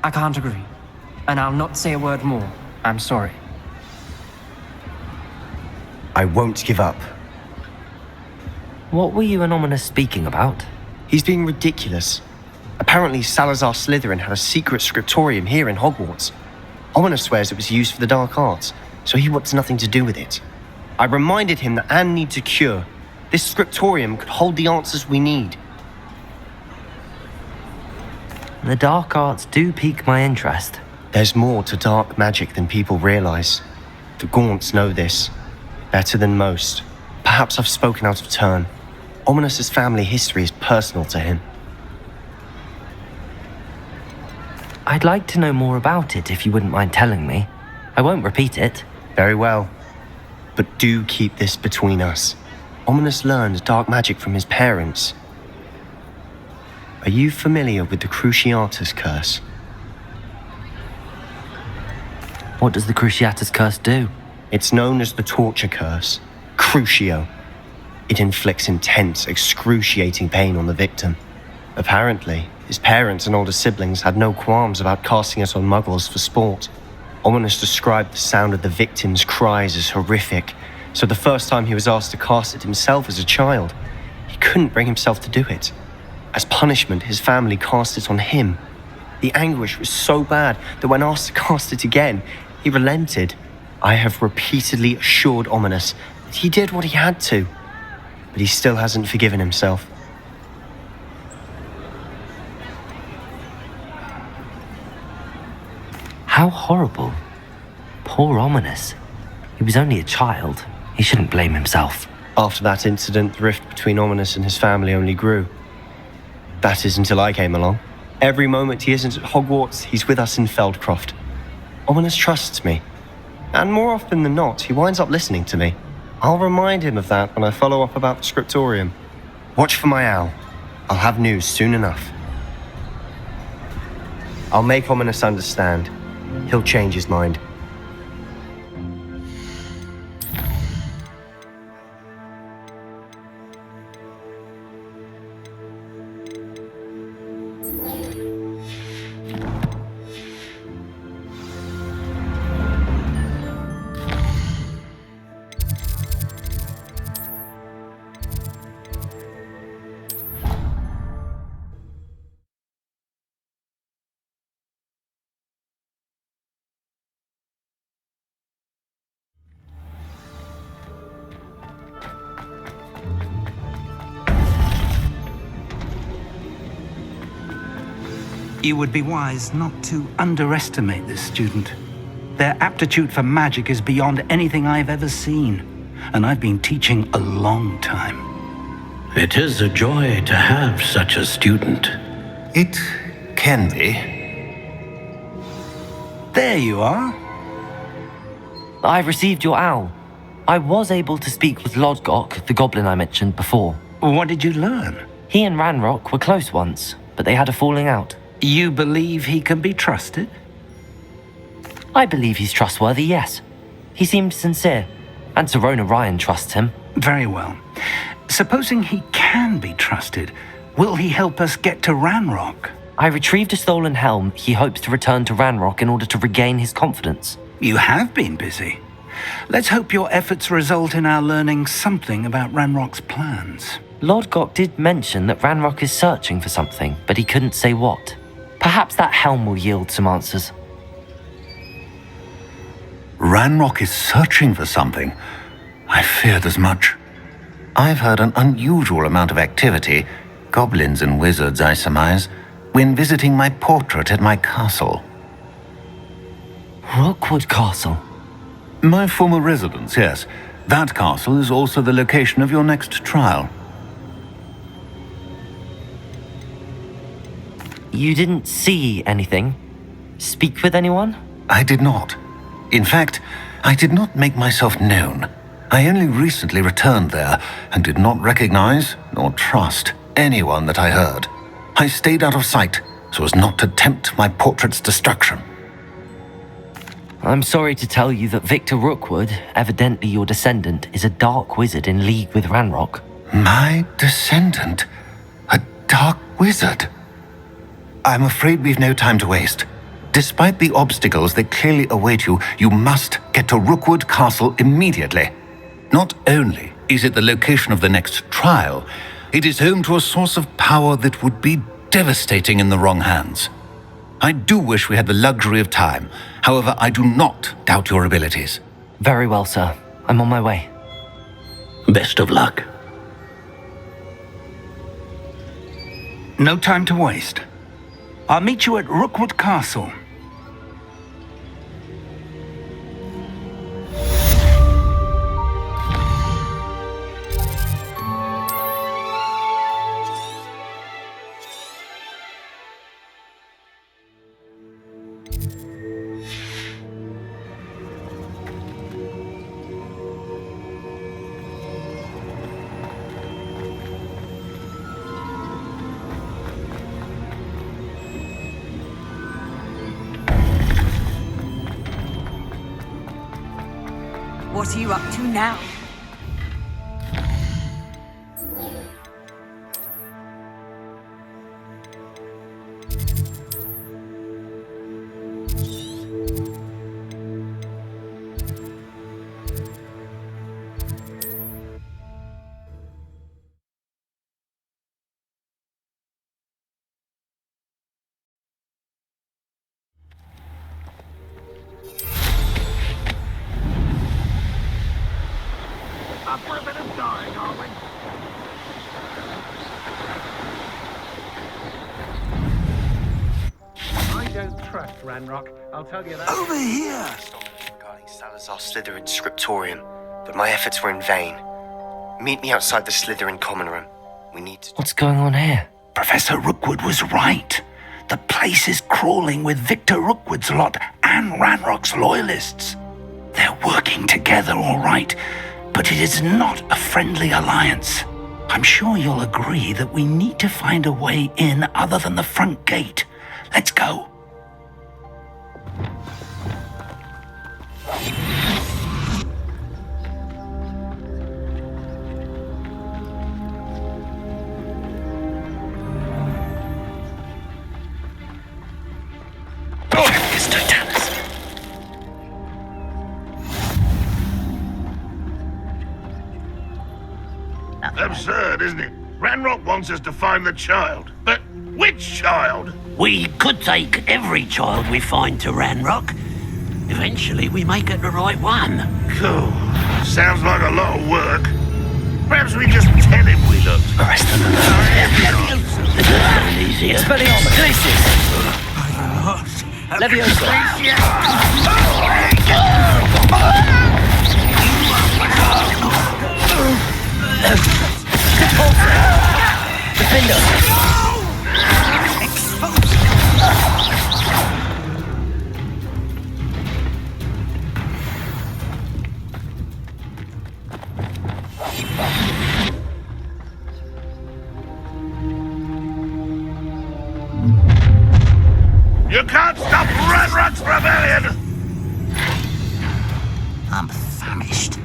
I can't agree. And I'll not say a word more. I'm sorry. I won't give up. What were you and Ominous speaking about? He's being ridiculous. Apparently, Salazar Slytherin had a secret scriptorium here in Hogwarts. Ominous swears it was used for the dark arts, so he wants nothing to do with it. I reminded him that Anne needs a cure. This scriptorium could hold the answers we need. The dark arts do pique my interest. There's more to dark magic than people realize. The Gaunts know this better than most. Perhaps I've spoken out of turn. Ominous's family history is personal to him. I'd like to know more about it if you wouldn't mind telling me. I won't repeat it. Very well. But do keep this between us. Ominous learned dark magic from his parents. Are you familiar with the Cruciatus Curse? What does the Cruciatus Curse do? It's known as the Torture Curse, Crucio. It inflicts intense, excruciating pain on the victim. Apparently, his parents and older siblings had no qualms about casting it on muggles for sport. Ominous described the sound of the victim's cries as horrific, so the first time he was asked to cast it himself as a child, he couldn't bring himself to do it. As punishment, his family cast it on him. The anguish was so bad that when asked to cast it again, he relented. I have repeatedly assured Ominous that he did what he had to, but he still hasn't forgiven himself. How horrible. Poor Ominous. He was only a child. He shouldn't blame himself. After that incident, the rift between Ominous and his family only grew. That is until I came along. Every moment he isn't at Hogwarts, he's with us in Feldcroft. Ominous trusts me. And more often than not, he winds up listening to me. I'll remind him of that when I follow up about the scriptorium. Watch for my owl. I'll have news soon enough. I'll make Ominous understand. He'll change his mind. You would be wise not to underestimate this student. Their aptitude for magic is beyond anything I've ever seen, and I've been teaching a long time. It is a joy to have such a student. It can be. There you are. I've received your owl. I was able to speak with Lodgok, the goblin I mentioned before. What did you learn? He and Ranrock were close once, but they had a falling out. You believe he can be trusted? I believe he's trustworthy, yes. He seemed sincere, and Serona Ryan trusts him. Very well. Supposing he can be trusted, will he help us get to Ranrock? I retrieved a stolen helm he hopes to return to Ranrock in order to regain his confidence. You have been busy. Let's hope your efforts result in our learning something about Ranrock's plans. Lodgok did mention that Ranrock is searching for something, but he couldn't say what. Perhaps that helm will yield some answers. Ranrock is searching for something. I feared as much. I've heard an unusual amount of activity, goblins and wizards, I surmise, when visiting my portrait at my castle. Rookwood Castle? My former residence, yes. That castle is also the location of your next trial. You didn't see anything? Speak with anyone? I did not. In fact, I did not make myself known. I only recently returned there and did not recognize nor trust anyone that I heard. I stayed out of sight so as not to tempt my portrait's destruction. I'm sorry to tell you that Victor Rookwood, evidently your descendant, is a dark wizard in league with Ranrock. My descendant? A dark wizard? I'm afraid we've no time to waste. Despite the obstacles that clearly await you, you must get to Rookwood Castle immediately. Not only is it the location of the next trial, it is home to a source of power that would be devastating in the wrong hands. I do wish we had the luxury of time. However, I do not doubt your abilities. Very well, sir. I'm on my way. Best of luck. No time to waste. I'll meet you at Rookwood Castle. What are you up to now? I don't trust Ranrock, I'll tell you that. Over here! Regarding Salazar Slytherin's scriptorium, but my efforts were in vain. Meet me outside the Slytherin common room. We need to... What's going on here? Professor Rookwood was right. The place is crawling with Victor Rookwood's lot and Ranrock's loyalists. They're working together, all right, but it is not a friendly alliance. I'm sure you'll agree that we need to find a way in other than the front gate. Let's go. Absurd, isn't it? Ranrock wants us to find the child. But which child? We could take every child we find to Ranrock. Eventually we may get the right one. Cool. Sounds like a lot of work. Perhaps we just tell him we looked. Arrest them. This is sound easier. Expelliarmus! Glacius! Leviosa! Defender! You can't stop Ranrock's rebellion! I'm famished.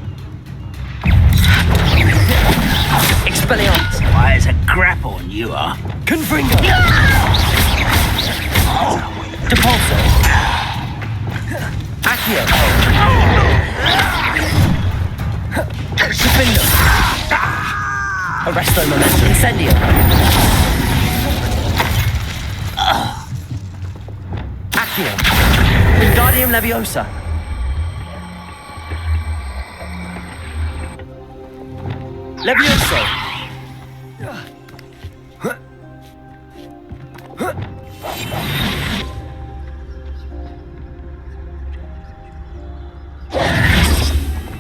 Expelliarmus! Why, there's a grapple on you are. Confringo! Depulso! Accio! Defender! Arresto Momentum! Incendio! Accio! Wingardium Leviosa! Levioso!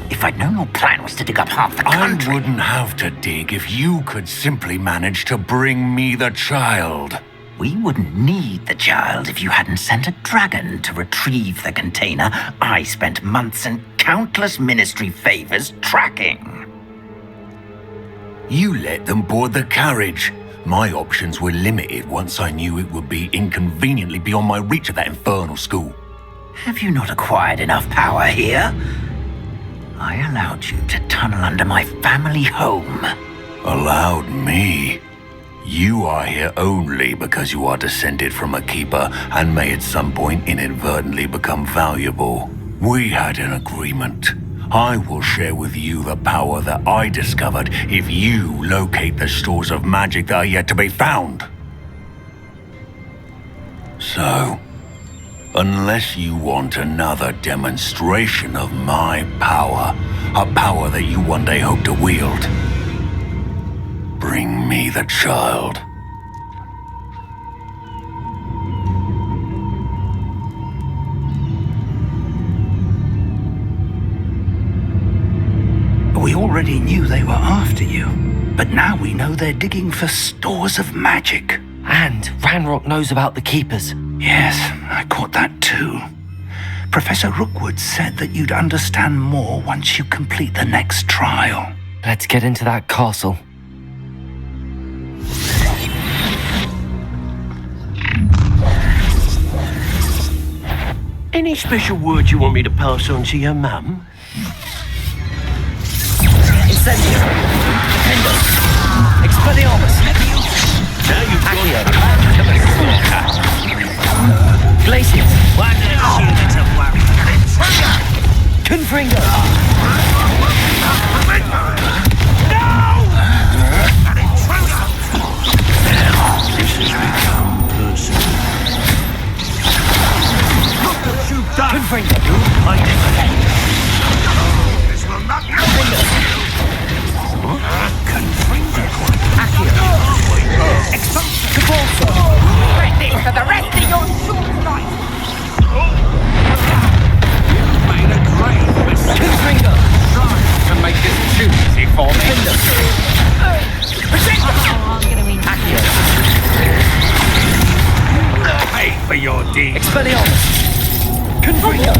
If I'd known your plan was to dig up half the country... I wouldn't have to dig if you could simply manage to bring me the child. We wouldn't need the child if you hadn't sent a dragon to retrieve the container I spent months and countless ministry favors tracking. You let them board the carriage. My options were limited once I knew it would be inconveniently beyond my reach at that infernal school. Have you not acquired enough power here? I allowed you to tunnel under my family home. Allowed me? You are here only because you are descended from a keeper and may at some point inadvertently become valuable. We had an agreement. I will share with you the power that I discovered if you locate the stores of magic that are yet to be found. So, unless you want another demonstration of my power, a power that you one day hope to wield, bring me the child. We already knew they were after you, but now we know they're digging for stores of magic. And Ranrock knows about the Keepers. Yes, I caught that too. Professor Rookwood said that you'd understand more once you complete the next trial. Let's get into that castle. Any special words you want me to pass on to your mum? Incendio! Defender! Expelliarmus! Now you've Accio! got Glacius! One unit of warriors. Confringo! This has become personal. Look what you've done! Confringo! I never had. This will not happen. Accio! Expulsion! Cabalso! Practice for the rest of your short life. Made a great mistake. Confringo! To make this too easy for me. I'm gonna win. Accio! Pay for your deeds. Expelliarmus! Confringo!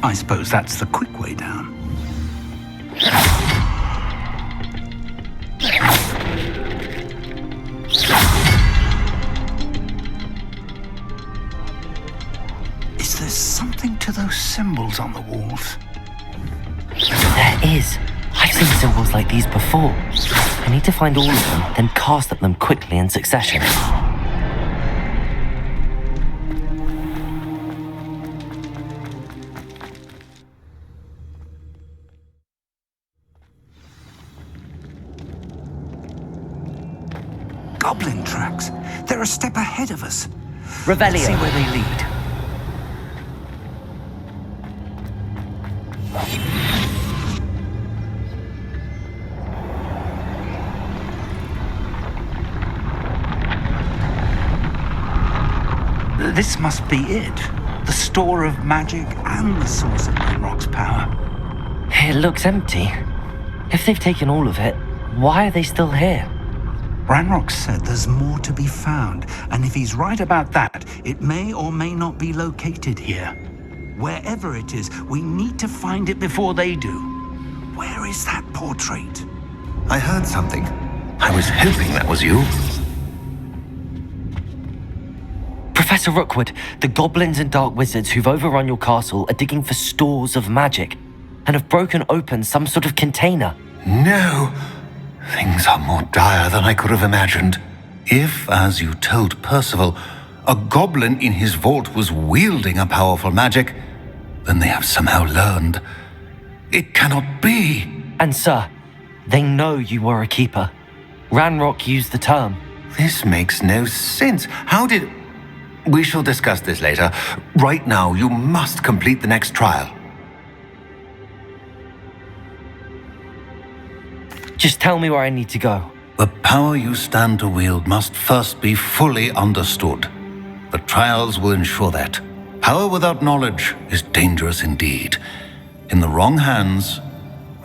I suppose that's the quick way down. Is there something to those symbols on the walls? There is. I've seen symbols like these before. I need to find all of them, then cast at them quickly in succession. Goblin tracks. They're a step ahead of us. Revelio! See where they lead. This must be it. The store of magic and the source of Ranrock's power. It looks empty. If they've taken all of it, why are they still here? Ranrock said there's more to be found, and if he's right about that, it may or may not be located here. Wherever it is, we need to find it before they do. Where is that portrait? I heard something. I was hoping that was you. Professor Rookwood, the goblins and dark wizards who've overrun your castle are digging for stores of magic and have broken open some sort of container. No. Things are more dire than I could have imagined. If, as you told Percival, a goblin in his vault was wielding a powerful magic, then they have somehow learned. It cannot be. And sir, they know you were a keeper. Ranrock used the term. This makes no sense. How did... We shall discuss this later. Right now, you must complete the next trial. Just tell me where I need to go. The power you stand to wield must first be fully understood. The trials will ensure that. Power without knowledge is dangerous indeed. In the wrong hands,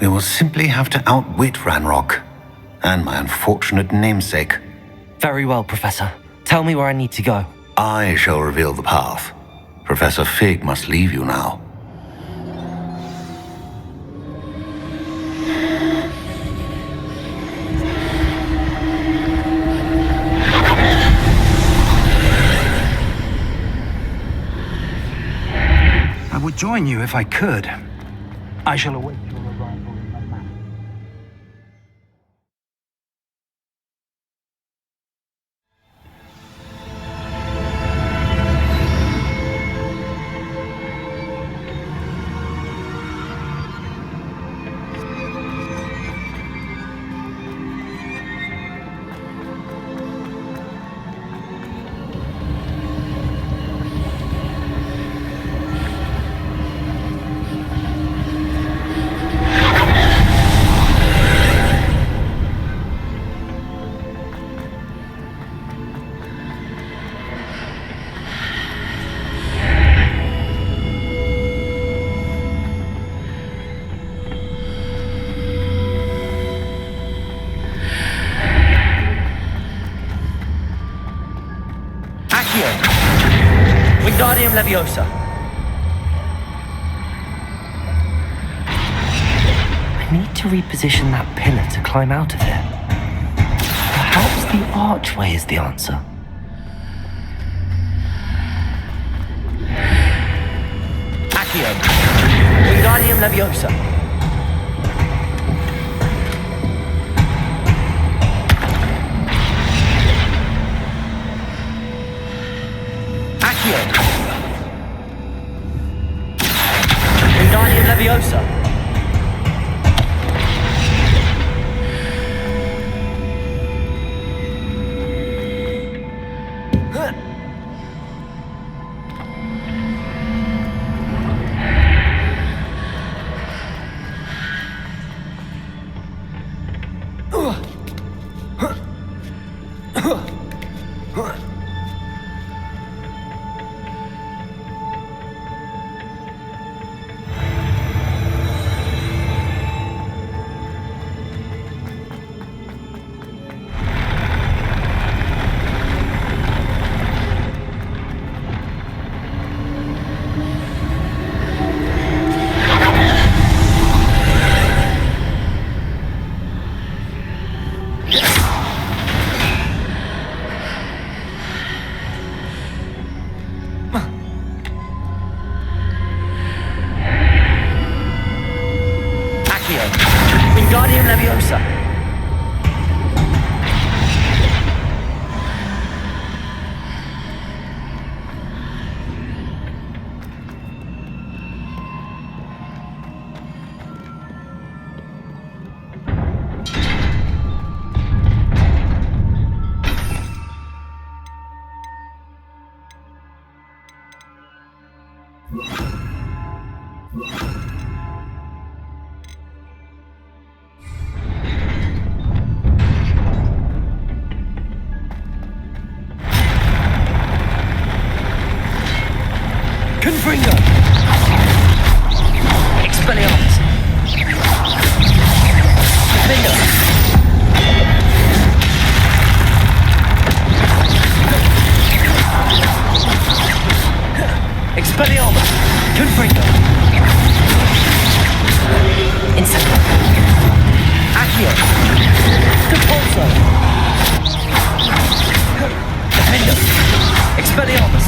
we will simply have to outwit Ranrock and my unfortunate namesake. Very well, Professor. Tell me where I need to go. I shall reveal the path. Professor Fig must leave you now. I would join you if I could. I shall await your arrival in the manor. Wingardium Leviosa. I need to reposition that pillar to climb out of it. Perhaps the archway is the answer. Accio. Wingardium Leviosa. Wingardium Leviosa. Wingardium Leviosa. Confringo! Expelliarmus! Confringo! Expelliarmus! Confringo! Incendio! Accio! Depulso! Defendo! Expelliarmus!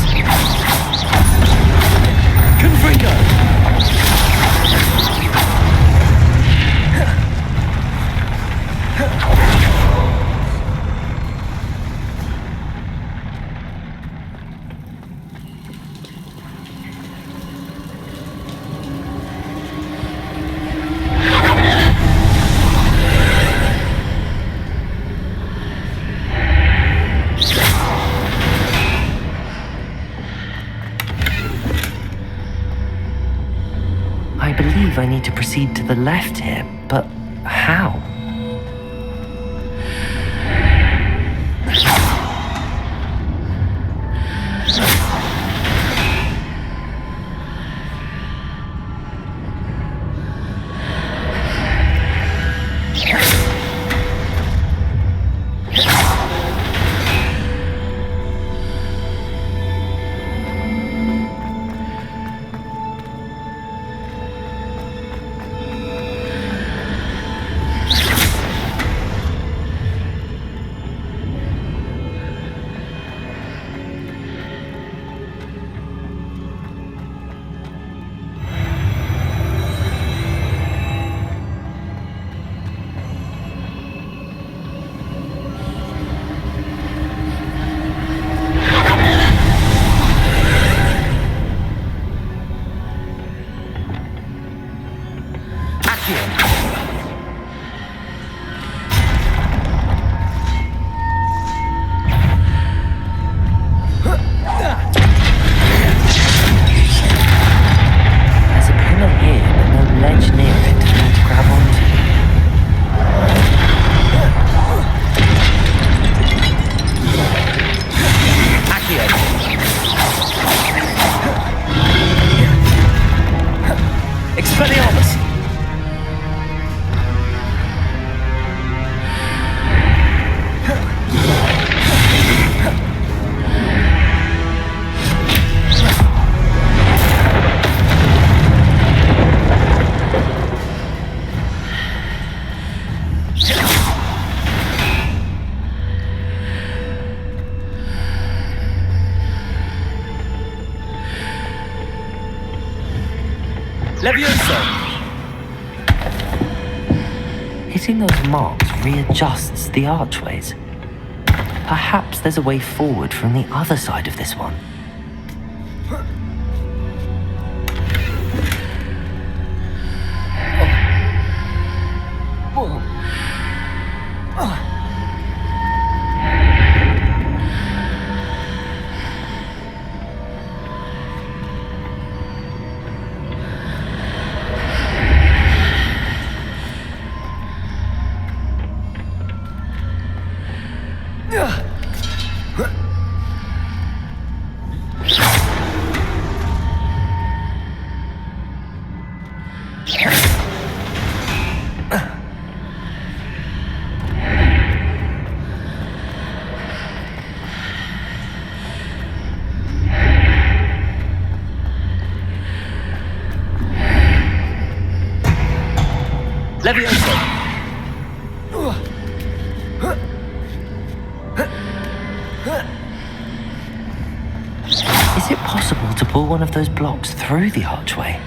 Confringo! I believe I need to proceed to the left here, but how? Hitting those marks readjusts the archways. Perhaps there's a way forward from the other side of this one. Is it possible to pull one of those blocks through the archway?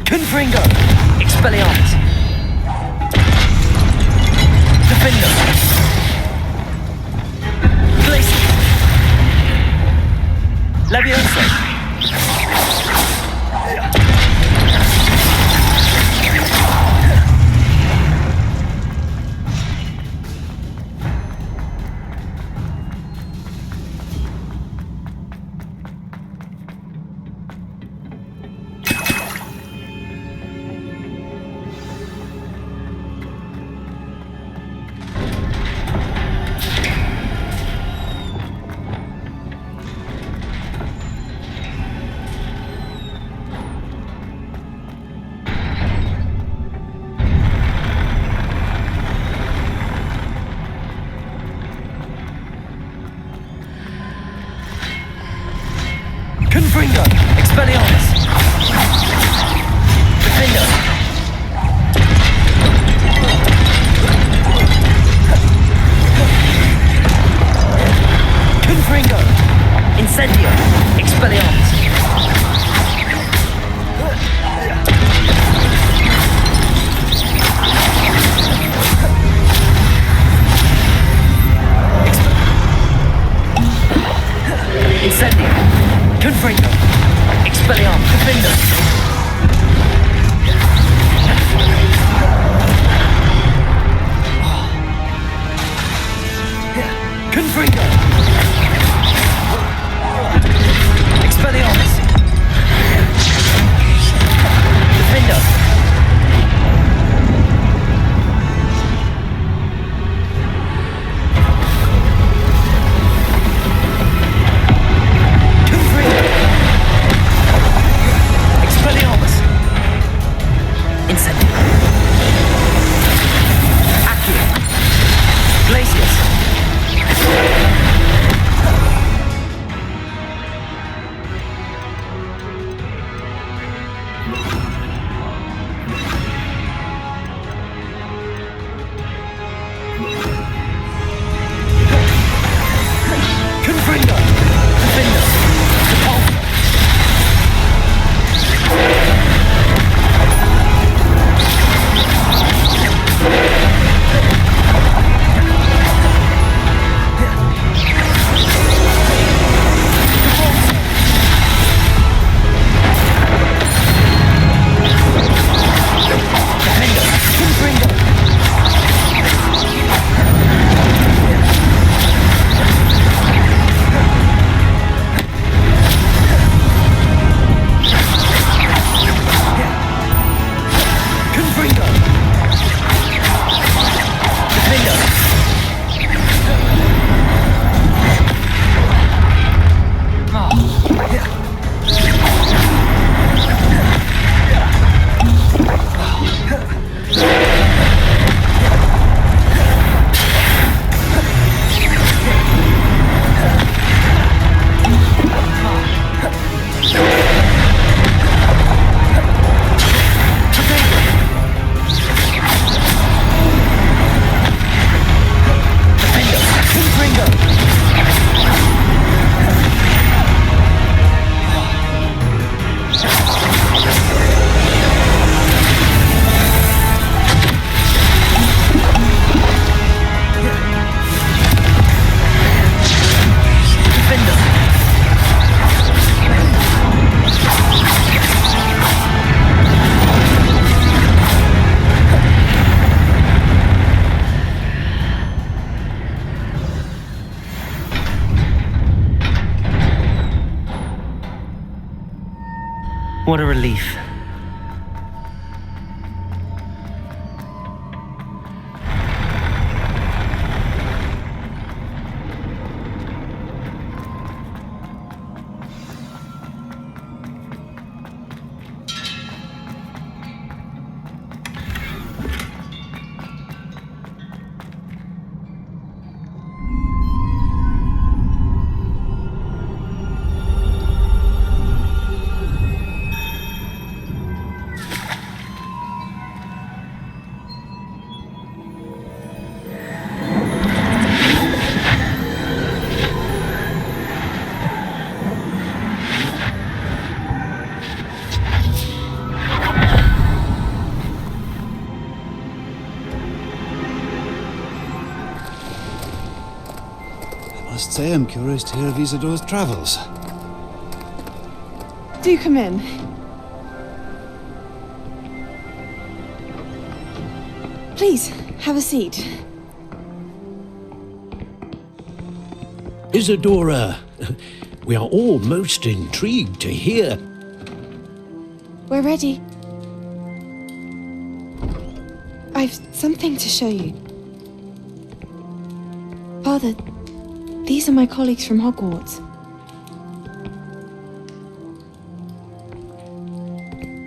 Confringo! Expelliarmus! Defender! Glacier! Leviosa! What a relief. I must say I'm curious to hear of Isidore's travels. Do come in. Please, have a seat. Isidora, we are all most intrigued to hear. We're ready. I've something to show you. Father, these are my colleagues from Hogwarts.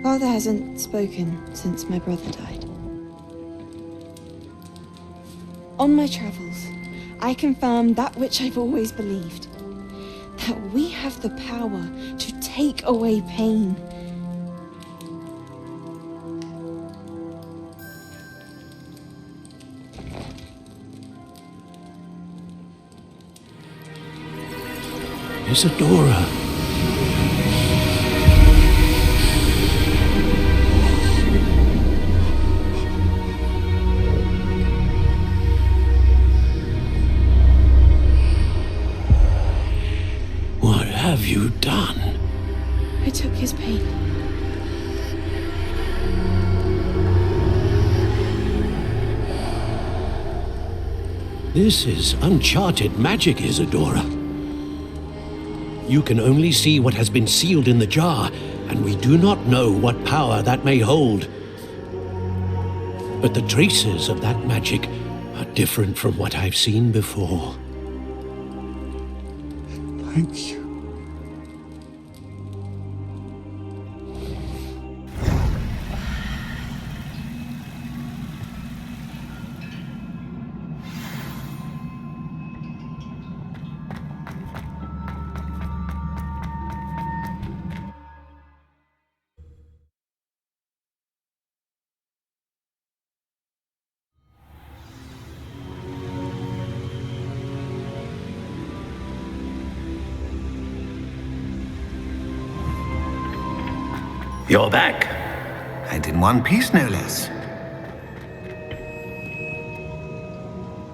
Father hasn't spoken since my brother died. On my travels, I confirmed that which I've always believed. That we have the power to take away pain. Isidora. What have you done? I took his pain. This is uncharted magic, Isidora. You can only see what has been sealed in the jar, and we do not know what power that may hold. But the traces of that magic are different from what I've seen before. Thank you. You're back. And in one piece, no less.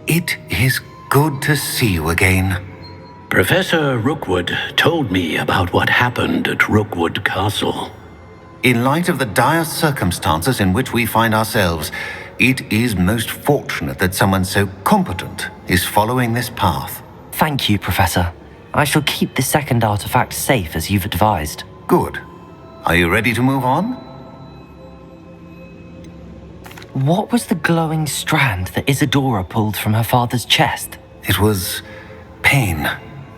It is good to see you again. Professor Rookwood told me about what happened at Rookwood Castle. In light of the dire circumstances in which we find ourselves, it is most fortunate that someone so competent is following this path. Thank you, Professor. I shall keep the second artifact safe as you've advised. Good. Are you ready to move on? What was the glowing strand that Isidora pulled from her father's chest? It was pain.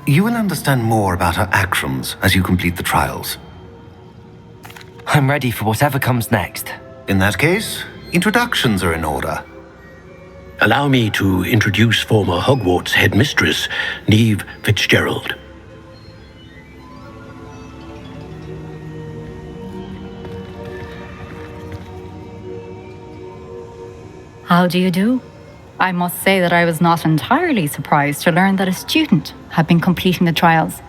You will understand more about her actions as you complete the trials. I'm ready for whatever comes next. In that case, introductions are in order. Allow me to introduce former Hogwarts headmistress, Neve Fitzgerald. How do you do? I must say that I was not entirely surprised to learn that a student had been completing the trials.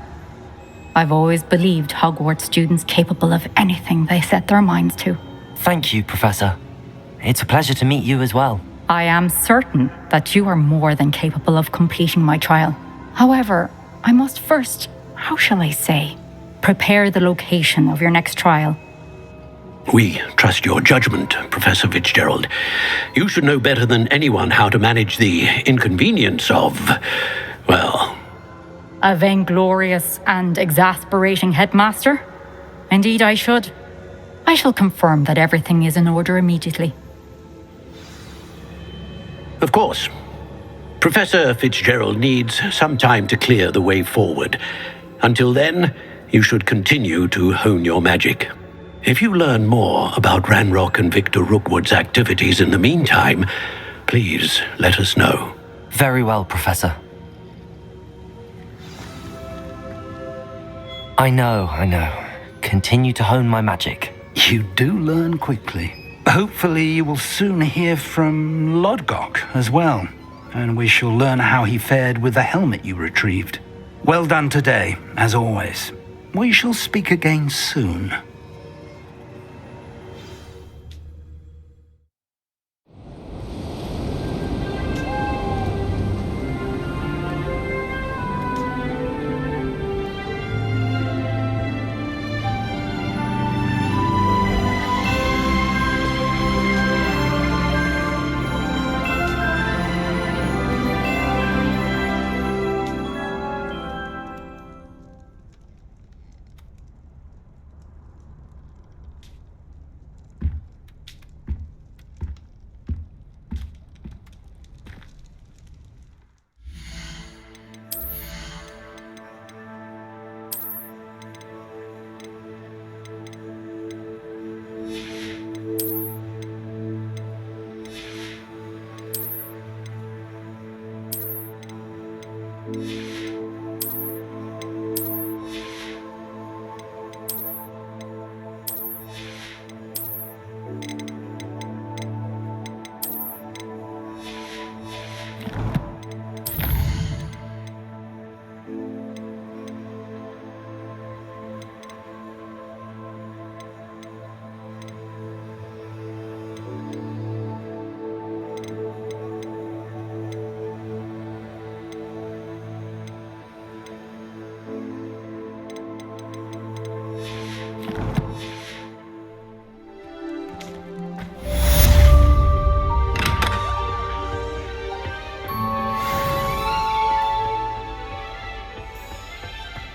I've always believed Hogwarts students capable of anything they set their minds to. Thank you, Professor. It's a pleasure to meet you as well. I am certain that you are more than capable of completing my trial. However, I must first, how shall I say, prepare the location of your next trial. We trust your judgment, Professor Fitzgerald. You should know better than anyone how to manage the inconvenience of, well... A vainglorious and exasperating headmaster? Indeed I should. I shall confirm that everything is in order immediately. Of course. Professor Fitzgerald needs some time to clear the way forward. Until then, you should continue to hone your magic. If you learn more about Ranrock and Victor Rookwood's activities in the meantime, please let us know. Very well, Professor. I know. Continue to hone my magic. You do learn quickly. Hopefully you will soon hear from Lodgok as well, and we shall learn how he fared with the helmet you retrieved. Well done today, as always. We shall speak again soon.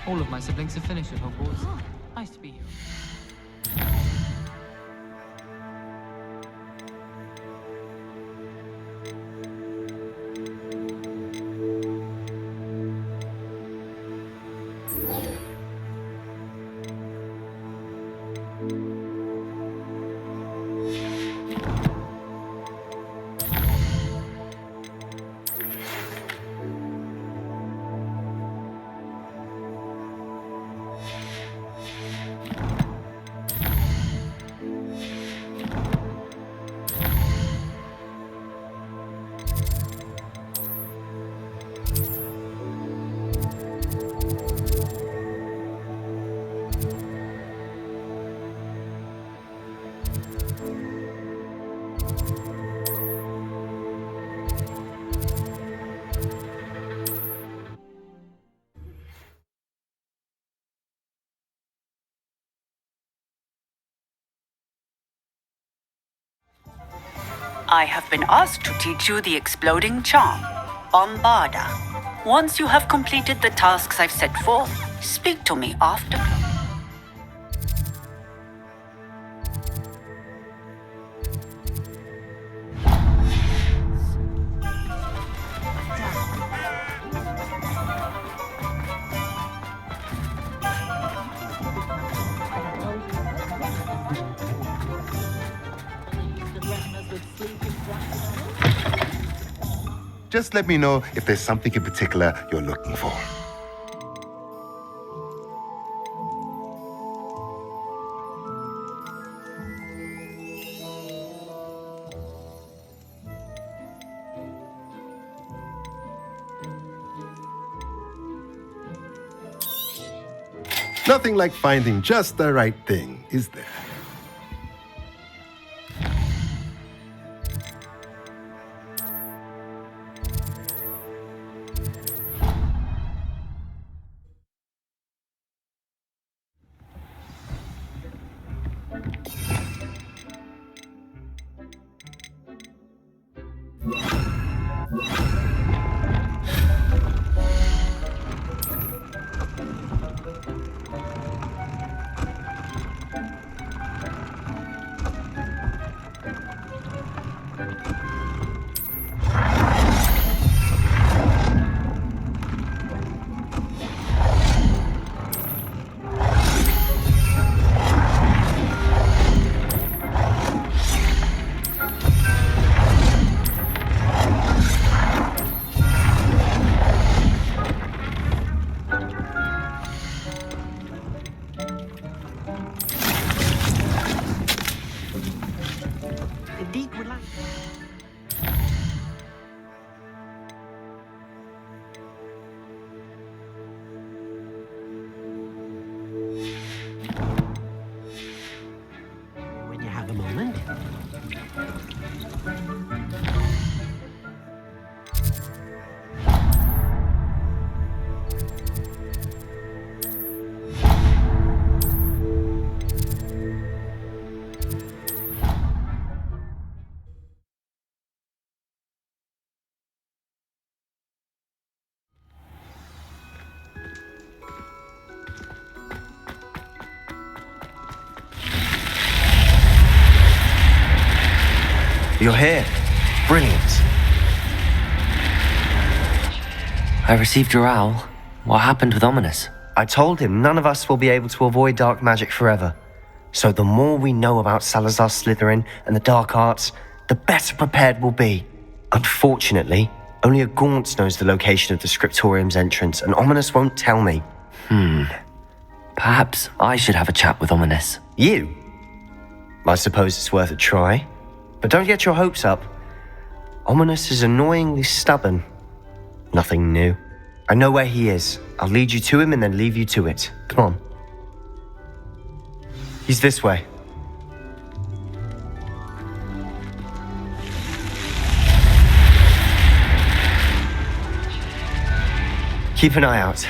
All of my siblings have finished at Hogwarts. Nice to be here. I have been asked to teach you the exploding charm, Bombarda. Once you have completed the tasks I've set forth, speak to me after. Just let me know if there's something in particular you're looking for. Nothing like finding just the right thing, is there? You're here. Brilliant. I received your owl. What happened with Ominous? I told him none of us will be able to avoid dark magic forever. So the more we know about Salazar Slytherin and the dark arts, the better prepared we'll be. Unfortunately, only a Gaunt knows the location of the Scriptorium's entrance, and Ominous won't tell me. Perhaps I should have a chat with Ominous. You? I suppose it's worth a try. But don't get your hopes up. Ominous is annoyingly stubborn. Nothing new. I know where he is. I'll lead you to him and then leave you to it. Come on. He's this way. Keep an eye out.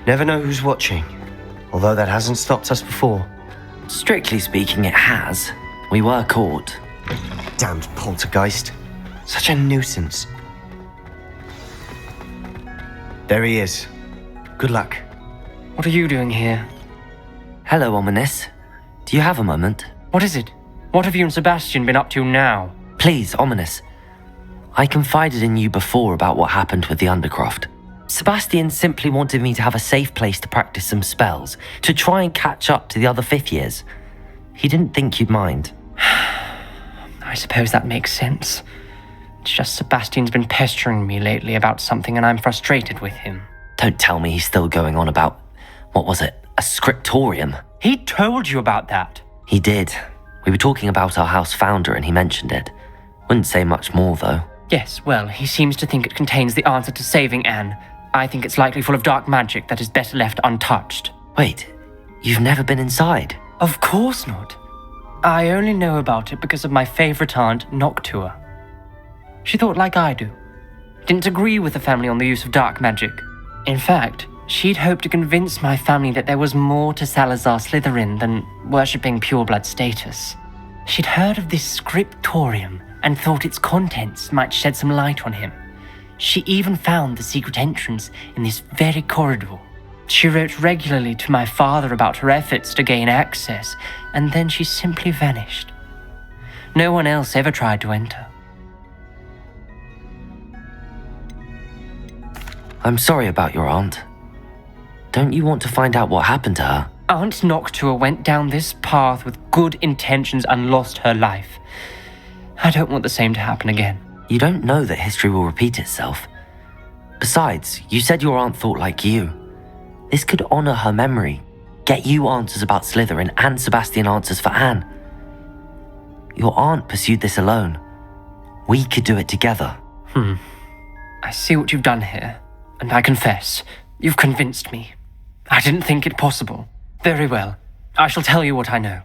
Never know who's watching. Although that hasn't stopped us before. Strictly speaking, it has. We were caught. Damned poltergeist. Such a nuisance. There he is. Good luck. What are you doing here? Hello, Ominous. Do you have a moment? What is it? What have you and Sebastian been up to now? Please, Ominous. I confided in you before about what happened with the Undercroft. Sebastian simply wanted me to have a safe place to practice some spells, to try and catch up to the other fifth years. He didn't think you'd mind. I suppose that makes sense. It's just Sebastian's been pestering me lately about something and I'm frustrated with him. Don't tell me he's still going on about, what was it, a scriptorium? He told you about that. He did. We were talking about our house founder and he mentioned it. Wouldn't say much more though. Yes, well, he seems to think it contains the answer to saving Anne. I think it's likely full of dark magic that is better left untouched. Wait, you've never been inside? Of course not. I only know about it because of my favourite aunt, Noctua. She thought like I do. Didn't agree with the family on the use of dark magic. In fact, she'd hoped to convince my family that there was more to Salazar Slytherin than worshipping pureblood status. She'd heard of this scriptorium and thought its contents might shed some light on him. She even found the secret entrance in this very corridor. She wrote regularly to my father about her efforts to gain access, and then she simply vanished. No one else ever tried to enter. I'm sorry about your aunt. Don't you want to find out what happened to her? Aunt Noctua went down this path with good intentions and lost her life. I don't want the same to happen again. You don't know that history will repeat itself. Besides, you said your aunt thought like you. This could honor her memory, get you answers about Slytherin and Sebastian answers for Anne. Your aunt pursued this alone. We could do it together. I see what you've done here, and I confess, you've convinced me. I didn't think it possible. Very well, I shall tell you what I know.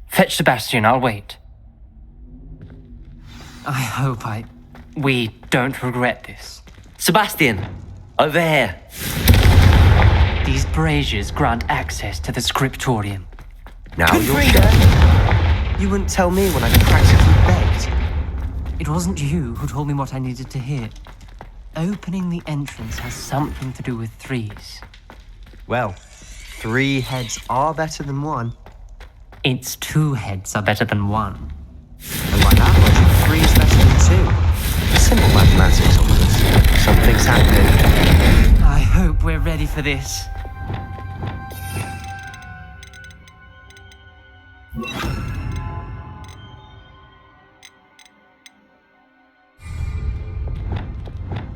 Fetch Sebastian, I'll wait. I hope We don't regret this. Sebastian, over here. These braziers grant access to the scriptorium. Now you're scared? You wouldn't tell me when I practically begged. It wasn't you who told me what I needed to hear. Opening the entrance has something to do with threes. Well, 3 heads are better than 1. It's 2 heads are better than 1. And by that logic, 3 is better than 2. Simple mathematics on this. Something's happening. I hope we're ready for this.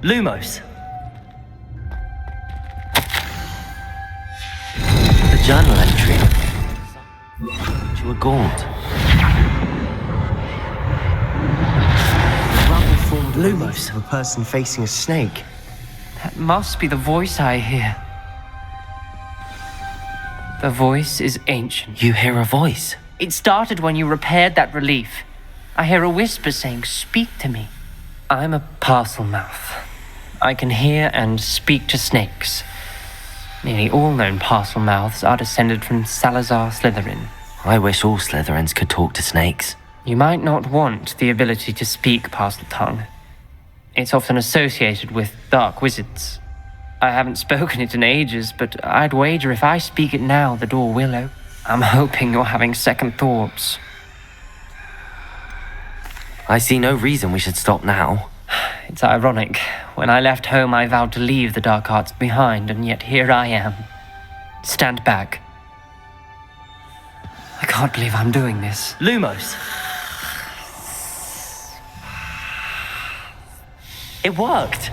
Lumos. The journal entry. To a Gaunt. Lumos of a person facing a snake. That must be the voice I hear. The voice is ancient. You hear a voice? It started when you repaired that relief. I hear a whisper saying, "Speak to me." I'm a parcel mouth. I can hear and speak to snakes. Nearly all known parcel mouths are descended from Salazar Slytherin. I wish all Slytherins could talk to snakes. You might not want the ability to speak parcel tongue. It's often associated with dark wizards. I haven't spoken it in ages, but I'd wager if I speak it now, the door will open. I'm hoping you're having second thoughts. I see no reason we should stop now. It's ironic. When I left home, I vowed to leave the dark arts behind, and yet here I am. Stand back. I can't believe I'm doing this. Lumos! It worked!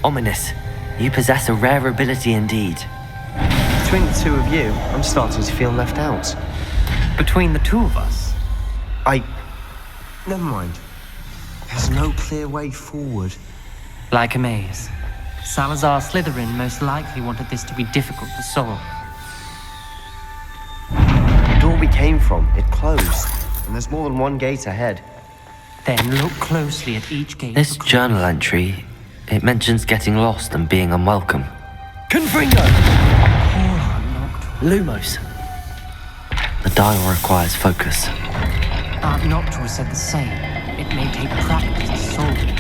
Ominous, you possess a rare ability indeed. Between the two of you, I'm starting to feel left out. Between the two of us? Never mind. There's no clear way forward. Like a maze. Salazar Slytherin most likely wanted this to be difficult to solve. The door we came from, it closed. And there's more than one gate ahead. Then look closely at each gate. This journal entry, it mentions getting lost and being unwelcome. Confringo! Lumos. The dial requires focus. Aunt Noctua said the same. It may take practice to solve it.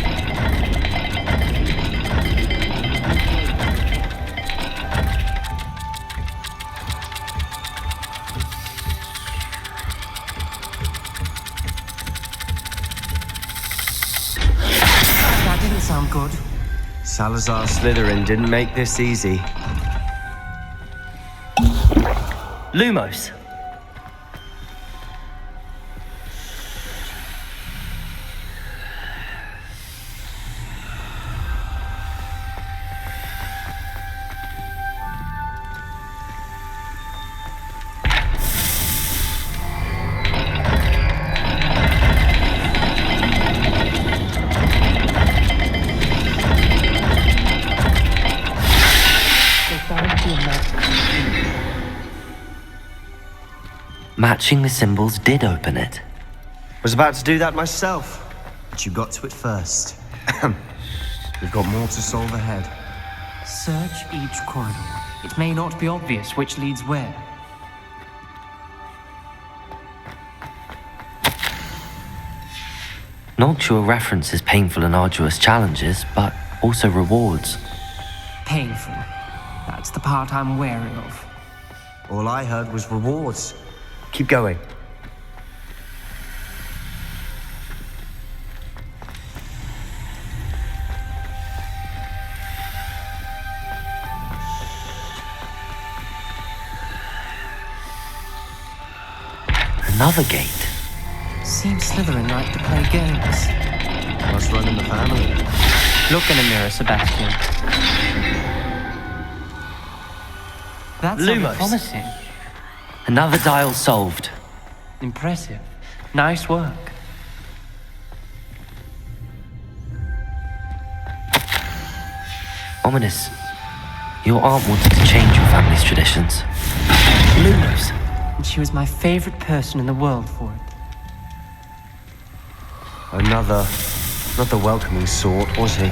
That didn't sound good. Salazar Slytherin didn't make this easy. Lumos. Matching the symbols did open it. Was about to do that myself, but you got to it first. We've got more to solve ahead. Search each corridor. It may not be obvious which leads where. Noctua references painful and arduous challenges, but also rewards. Painful. That's the part I'm wary of. All I heard was rewards. Keep going. Another gate. Seems Slytherin like to play games. Must run in the family. Look in a mirror, Sebastian. That's Lumos. promising. Another dial solved. Impressive. Nice work. Ominous, your aunt wanted to change your family's traditions. Lumos. And she was my favorite person in the world for it. Another, not the welcoming sort, was he?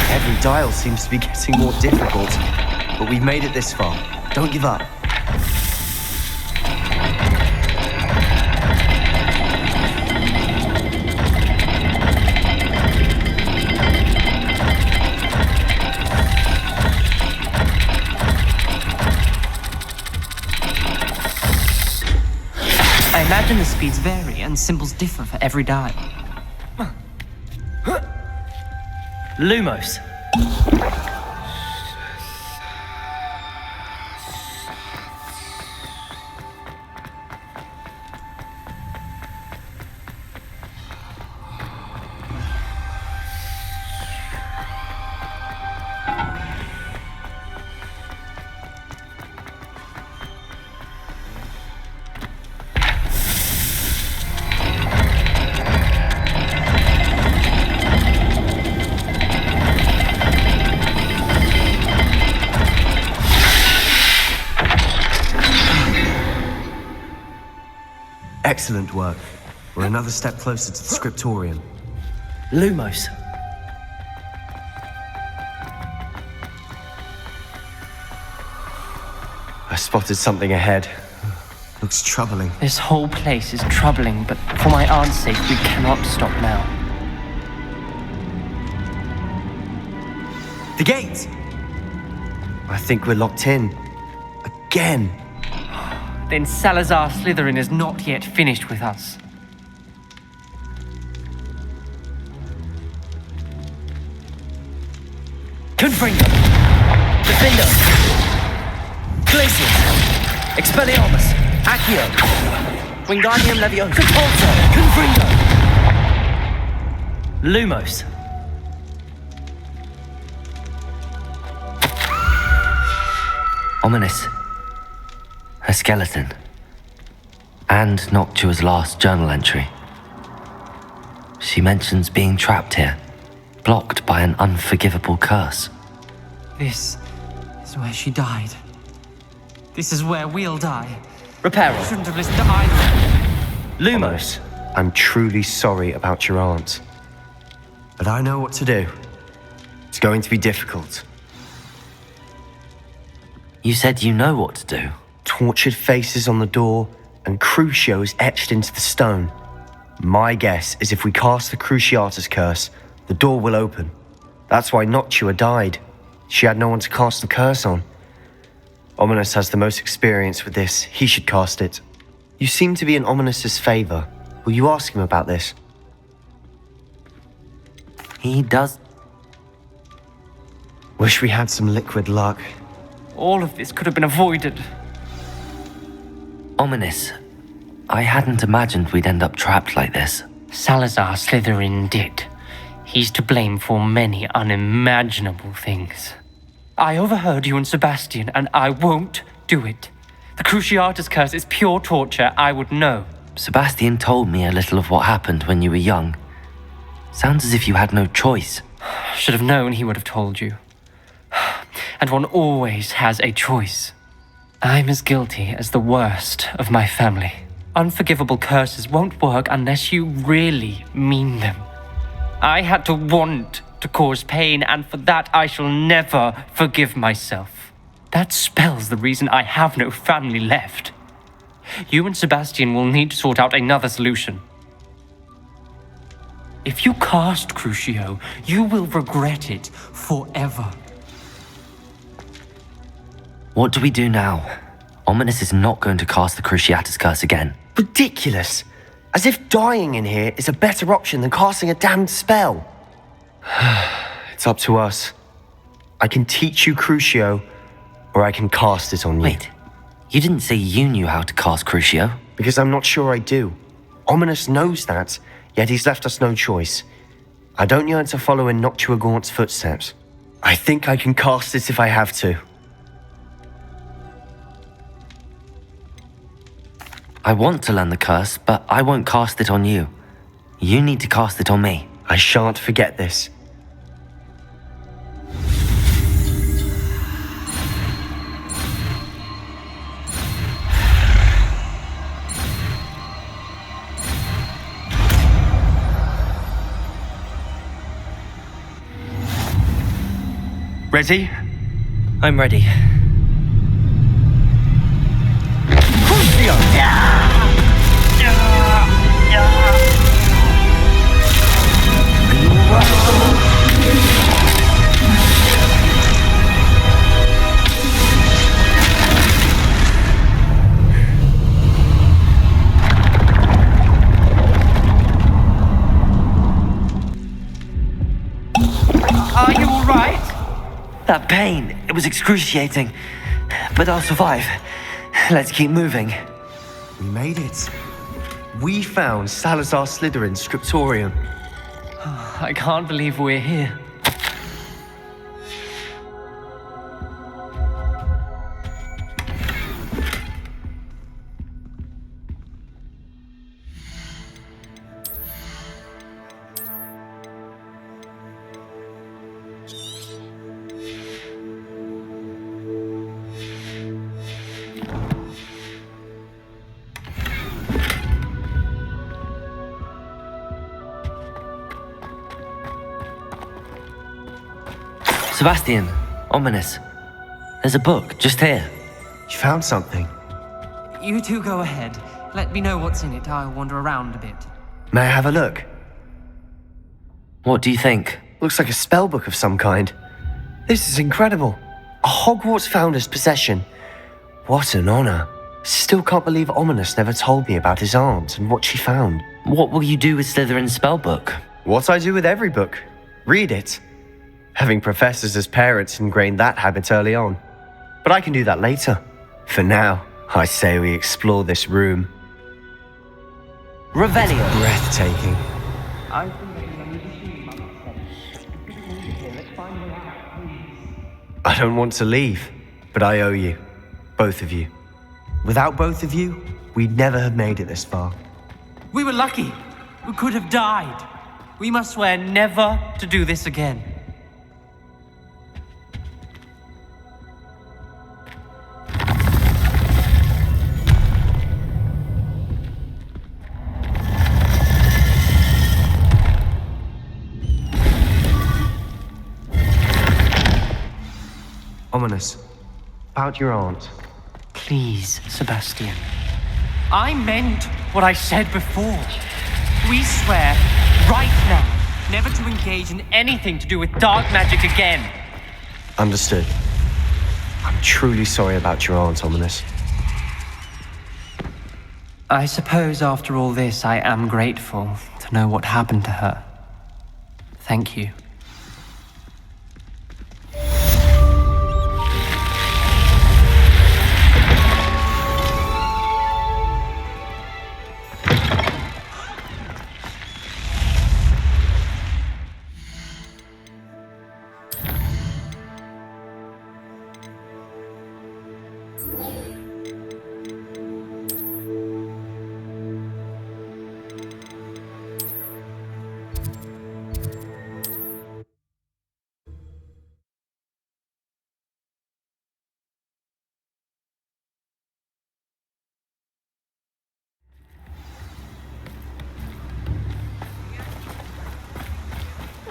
Every dial seems to be getting more difficult, but we've made it this far. Don't give up. I imagine the speeds vary and symbols differ for every dial. Lumos. Excellent work. We're another step closer to the scriptorium. Lumos. I spotted something ahead. Looks troubling. This whole place is troubling, but for my aunt's sake, we cannot stop now. The gate! I think we're locked in. Again. Then Salazar Slytherin is not yet finished with us. Confringo! Defender! Glacius! Expelliarmus! Accio! Wingardium Leviosa! Repulsor! Confringo! Lumos! Ominous. A skeleton. And Noctua's last journal entry. She mentions being trapped here, blocked by an unforgivable curse. This is where she died. This is where we'll die. Reparo. Shouldn't have listened to either. Lumos, I'm truly sorry about your aunt. But I know what to do. It's going to be difficult. You said you know what to do. Tortured faces on the door and Crucios etched into the stone. My guess is if we cast the Cruciatus curse, the door will open. That's why Noctua died. She had no one to cast the curse on. Ominous has the most experience with this. He should cast it. You seem to be in Ominous's favor. Will you ask him about this? He does. Wish we had some liquid luck. All of this could have been avoided. Ominous. I hadn't imagined we'd end up trapped like this. Salazar Slytherin did. He's to blame for many unimaginable things. I overheard you and Sebastian, and I won't do it. The Cruciatus curse is pure torture, I would know. Sebastian told me a little of what happened when you were young. Sounds as if you had no choice. Should have known he would have told you. And one always has a choice. I'm as guilty as the worst of my family. Unforgivable curses won't work unless you really mean them. I had to want to cause pain, and for that I shall never forgive myself. That spells the reason I have no family left. You and Sebastian will need to sort out another solution. If you cast Crucio, you will regret it forever. What do we do now? Ominous is not going to cast the Cruciatus curse again. Ridiculous! As if dying in here is a better option than casting a damned spell. It's up to us. I can teach you Crucio, or I can cast it on you. Wait, you didn't say you knew how to cast Crucio? Because I'm not sure I do. Ominous knows that, yet he's left us no choice. I don't yearn to follow in Noctua Gaunt's footsteps. I think I can cast it if I have to. I want to learn the curse, but I won't cast it on you. You need to cast it on me. I shan't forget this. Ready? I'm ready. Are you all right? That pain, it was excruciating. But I'll survive. Let's keep moving. We made it. We found Salazar Slytherin's scriptorium. I can't believe we're here. Sebastian, Ominous. There's a book just here. You found something? You two go ahead. Let me know what's in it. I'll wander around a bit. May I have a look? What do you think? Looks like a spell book of some kind. This is incredible. A Hogwarts founder's possession. What an honor. Still can't believe Ominous never told me about his aunt and what she found. What will you do with Slytherin's spellbook? What I do with every book. Read it. Having professors as parents ingrained that habit early on. But I can do that later. For now, I say we explore this room. Revelio. Breathtaking. I don't want to leave, but I owe you. Both of you. Without both of you, we'd never have made it this far. We were lucky. We could have died. We must swear never to do this again. Ominous. About your aunt. Please, Sebastian. I meant what I said before. We swear, right now, never to engage in anything to do with dark magic again. Understood. I'm truly sorry about your aunt, Ominous. I suppose after all this, I am grateful to know what happened to her. Thank you.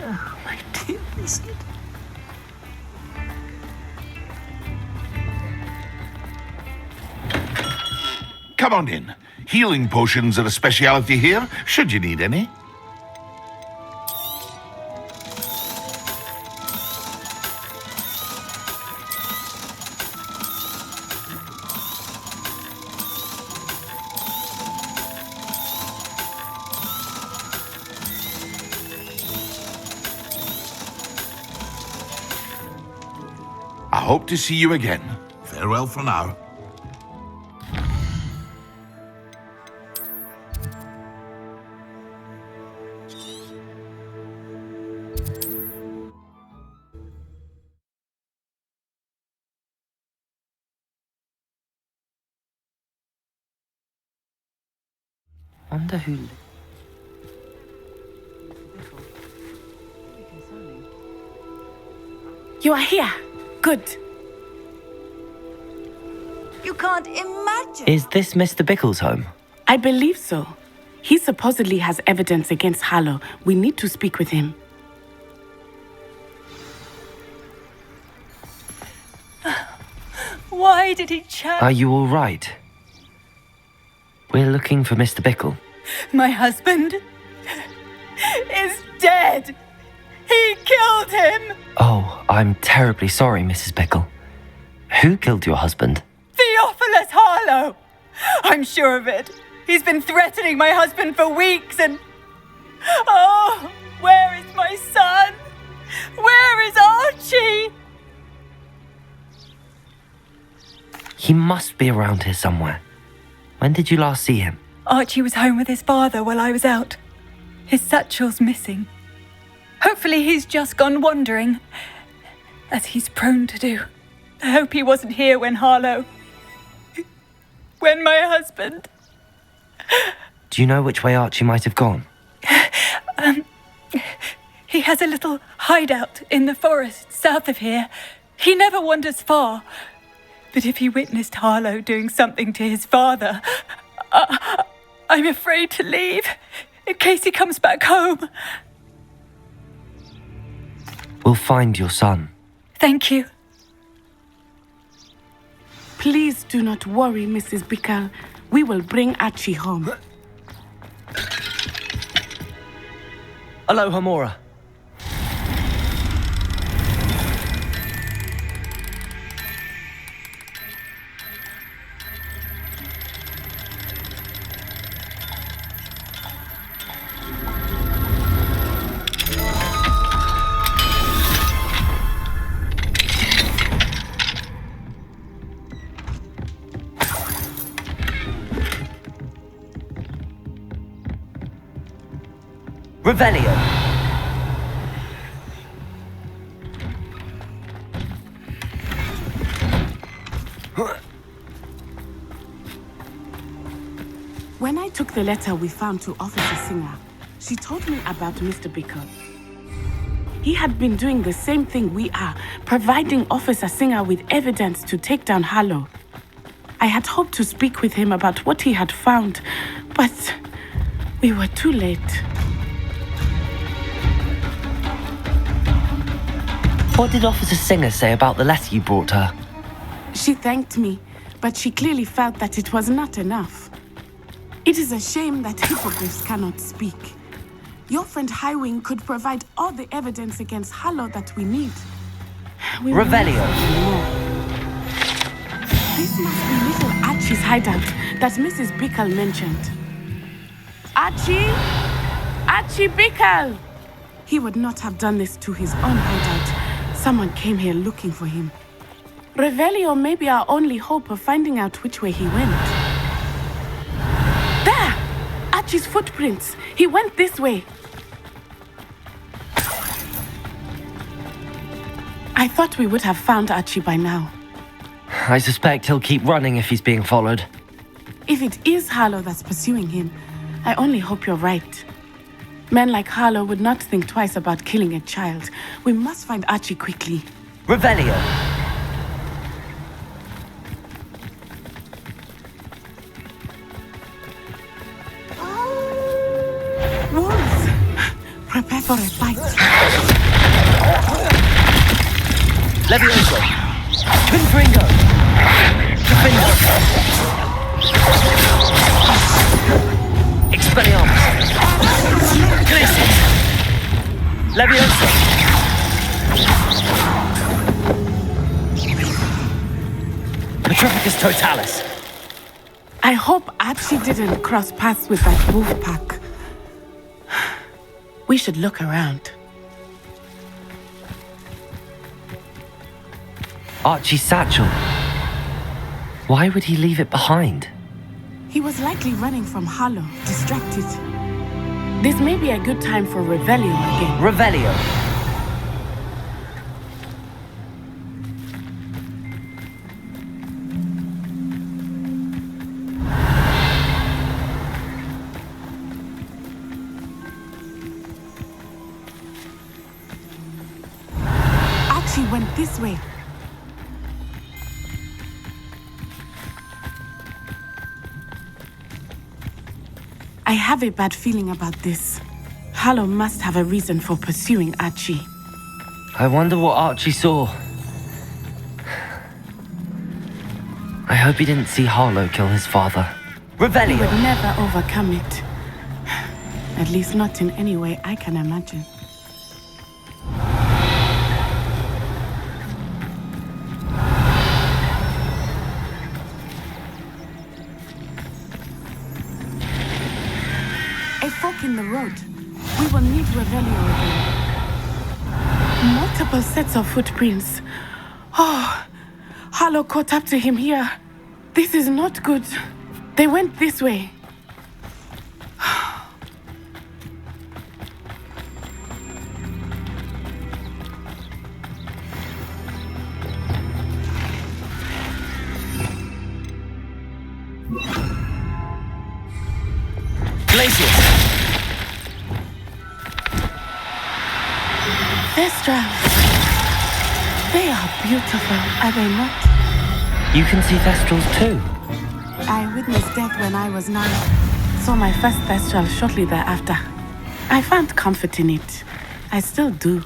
Oh, my dear biscuit. Come on in. Healing potions are a speciality here, should you need any. I hope to see you again. Farewell for now. Wonder who... You are here. Good. You can't imagine. Is this Mr. Bickle's home? I believe so. He supposedly has evidence against Harlow. We need to speak with him. Why did he chat? Are you all right? We're looking for Mr. Bickle. My husband is dead. He killed him. Oh, I'm terribly sorry, Mrs. Bickle. Who killed your husband? Theophilus Harlow. I'm sure of it. He's been threatening my husband for weeks and... Oh, where is my son? Where is Archie? He must be around here somewhere. When did you last see him? Archie was home with his father while I was out. His satchel's missing. Hopefully he's just gone wandering, as he's prone to do. I hope he wasn't here when Harlow... when my husband... Do you know which way Archie might have gone? He has a little hideout in the forest south of here. He never wanders far. But if he witnessed Harlow doing something to his father, I'm afraid to leave, in case he comes back home. We'll find your son. Thank you. Please do not worry, Mrs. Bickle. We will bring Archie home. Aloha, Mora. Revelio! When I took the letter we found to Officer Singer, she told me about Mr. Bickle. He had been doing the same thing we are, providing Officer Singer with evidence to take down Harlow. I had hoped to speak with him about what he had found, but we were too late. What did Officer Singer say about the letter you brought her? She thanked me, but she clearly felt that it was not enough. It is a shame that hippogriffs cannot speak. Your friend Highwing could provide all the evidence against Harlow that we need. Revelio! This must be little Archie's hideout that Mrs. Bickle mentioned. Archie? Archie Bickle! He would not have done this to his own hideout. Someone came here looking for him. Revelio may be our only hope of finding out which way he went. There! Archie's footprints. He went this way. I thought we would have found Archie by now. I suspect he'll keep running if he's being followed. If it is Harlow that's pursuing him, I only hope you're right. Men like Harlow would not think twice about killing a child. We must find Archie quickly. Revelio! Wolves! Prepare for a fight. Levioso! Confringo! Confringo! Expelliarmus! Glacius! Levioso! Petrificus Totalis! I hope Archie didn't cross paths with that wolf pack. We should look around. Archie's satchel. Why would he leave it behind? He was likely running from Harlow, distracted. This may be a good time for Revelio again. Revelio. Archie went this way. I have a bad feeling about this. Harlow must have a reason for pursuing Archie. I wonder what Archie saw. I hope he didn't see Harlow kill his father. Revelio! He would never overcome it. At least not in any way I can imagine. A fork in the road. We will need Revelio again. Multiple sets of footprints. Oh, Harlow caught up to him here. This is not good. They went this way. Glacius! Thestrals. They are beautiful, are they not? You can see Thestrals too. I witnessed death when I was 9. Saw my first Thestral shortly thereafter. I found comfort in it. I still do.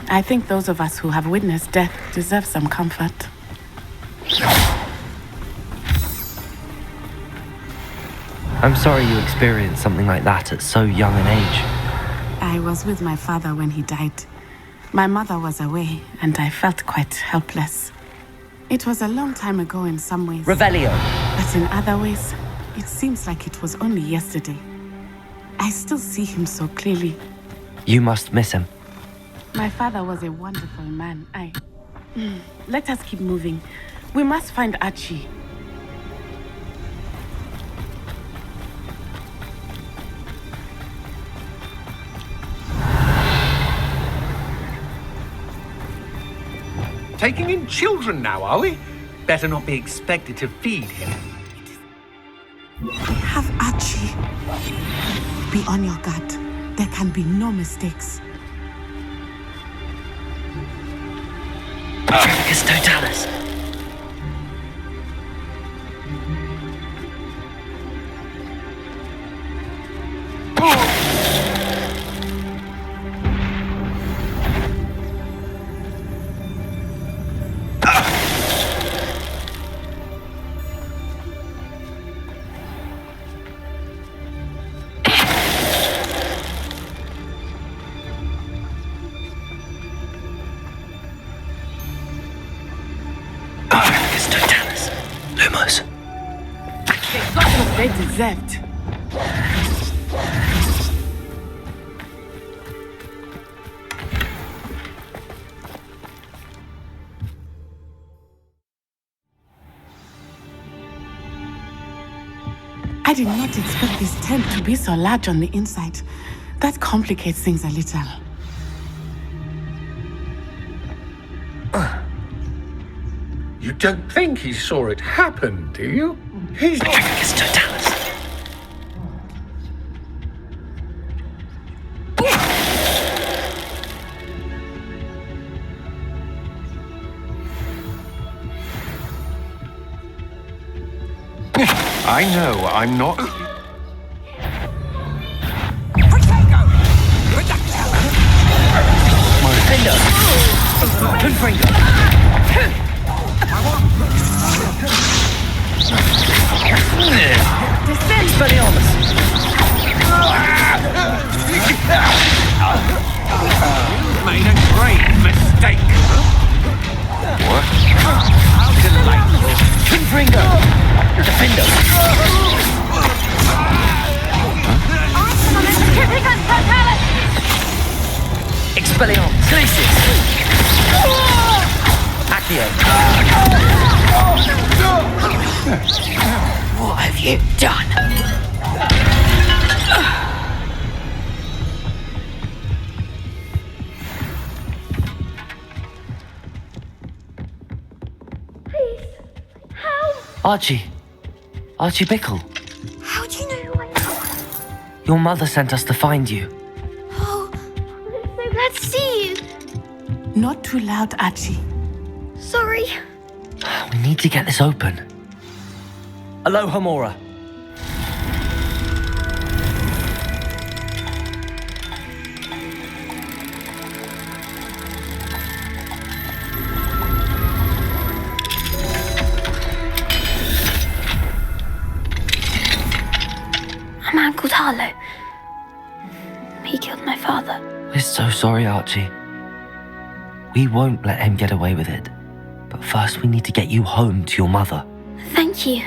I think those of us who have witnessed death deserve some comfort. I'm sorry you experienced something like that at so young an age. I was with my father when he died. My mother was away, and I felt quite helpless. It was a long time ago in some ways. Revelio! But in other ways, it seems like it was only yesterday. I still see him so clearly. You must miss him. My father was a wonderful man. Let us keep moving. We must find Archie. taking in children now, are we? Better not be expected to feed him. We have Archie. Be on your guard. There can be no mistakes. Focus totalis. They got what they deserved. I did not expect this tent to be so large on the inside. That complicates things a little. You don't think he saw it happen, do you? He's Focus totalis. I know, I'm not... Defender! Confringo! Defend Speliomus! You've made a great mistake. What? How delightful. Confringo! Defender! Expelliarmus! Glacis! Accio! What have you done? Archie. Archie Bickle. How do you know who I am? Your mother sent us to find you. Oh, I'm so glad to see you. Not too loud, Archie. Sorry. We need to get this open. Aloha Mora. A man called Harlow. He killed my father. We're so sorry, Archie. We won't let him get away with it. But first we need to get you home to your mother. Thank you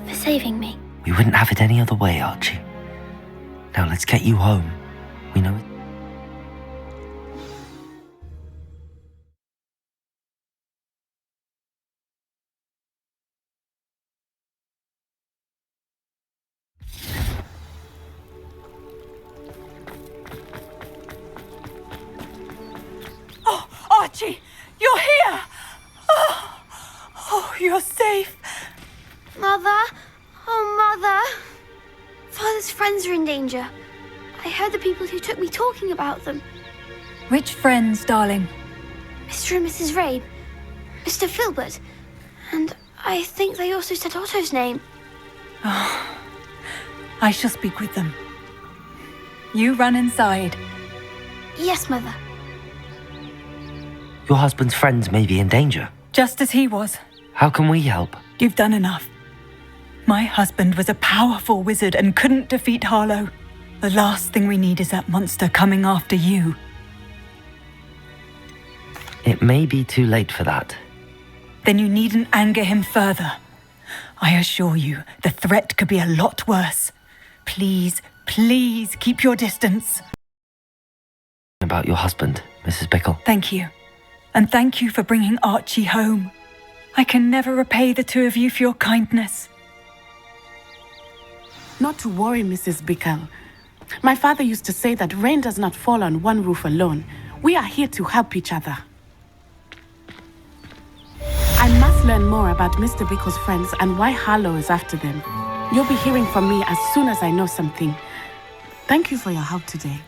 for saving me. We wouldn't have it any other way, Archie. Now let's get you home. We know it. Oh, Archie, you're here! Oh, you're safe. Mother? Oh, Mother. Father's friends are in danger. I heard the people who took me talking about them. Which friends, darling? Mr. and Mrs. Rabe, Mr. Filbert, and I think they also said Otto's name. Oh, I shall speak with them. You run inside. Yes, Mother. Your husband's friends may be in danger. Just as he was. How can we help? You've done enough. My husband was a powerful wizard and couldn't defeat Harlow. The last thing we need is that monster coming after you. It may be too late for that. Then you needn't anger him further. I assure you, the threat could be a lot worse. Please, please keep your distance. About your husband, Mrs. Bickle. Thank you. And thank you for bringing Archie home. I can never repay the two of you for your kindness. Not to worry, Mrs. Bickle. My father used to say that rain does not fall on one roof alone. We are here to help each other. learn more about Mr. Bickle's friends and why Harlow is after them. You'll be hearing from me as soon as I know something. Thank you for your help today.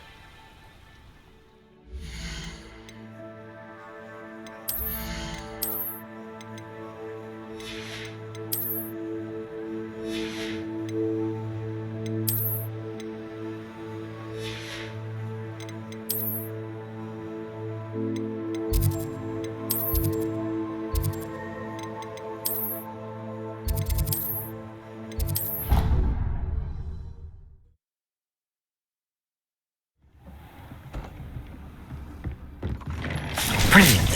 Brilliant.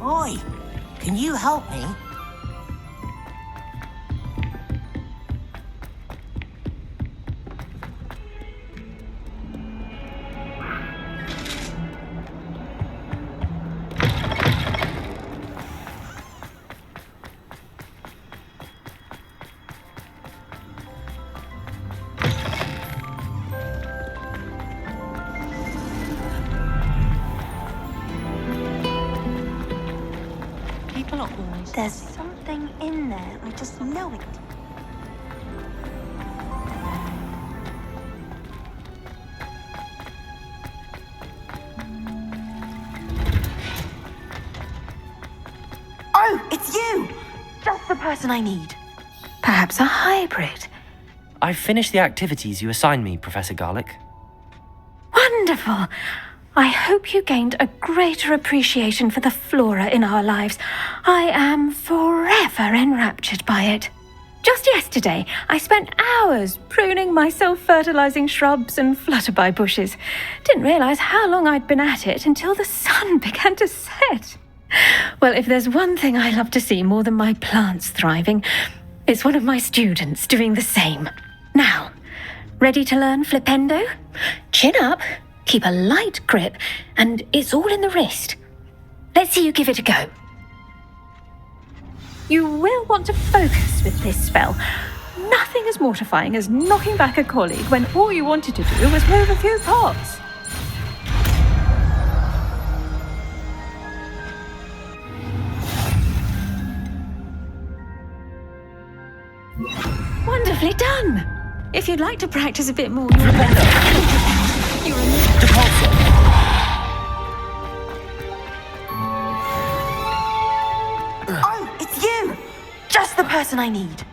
Oi, can you help me? There's something in there. I just know it. Oh, it's you! Just the person I need. Perhaps a hybrid. I've finished the activities you assigned me, Professor Garlick. Wonderful. I hope you gained a greater appreciation for the flora in our lives. I am forever enraptured by it. Just yesterday, I spent hours pruning my self-fertilizing shrubs and flutterby bushes. Didn't realize how long I'd been at it until the sun began to set. Well, if there's one thing I love to see more than my plants thriving, it's one of my students doing the same. Now, ready to learn flipendo? Chin up. Keep a light grip, and it's all in the wrist. Let's see you give it a go. You will want to focus with this spell. Nothing as mortifying as knocking back a colleague when all you wanted to do was move a few pots. Wonderfully done. If you'd like to practice a bit more, Oh, it's you! Just the person I need.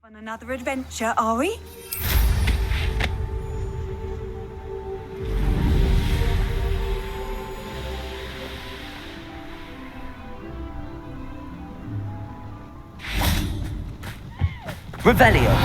On another adventure, are we? Revelio.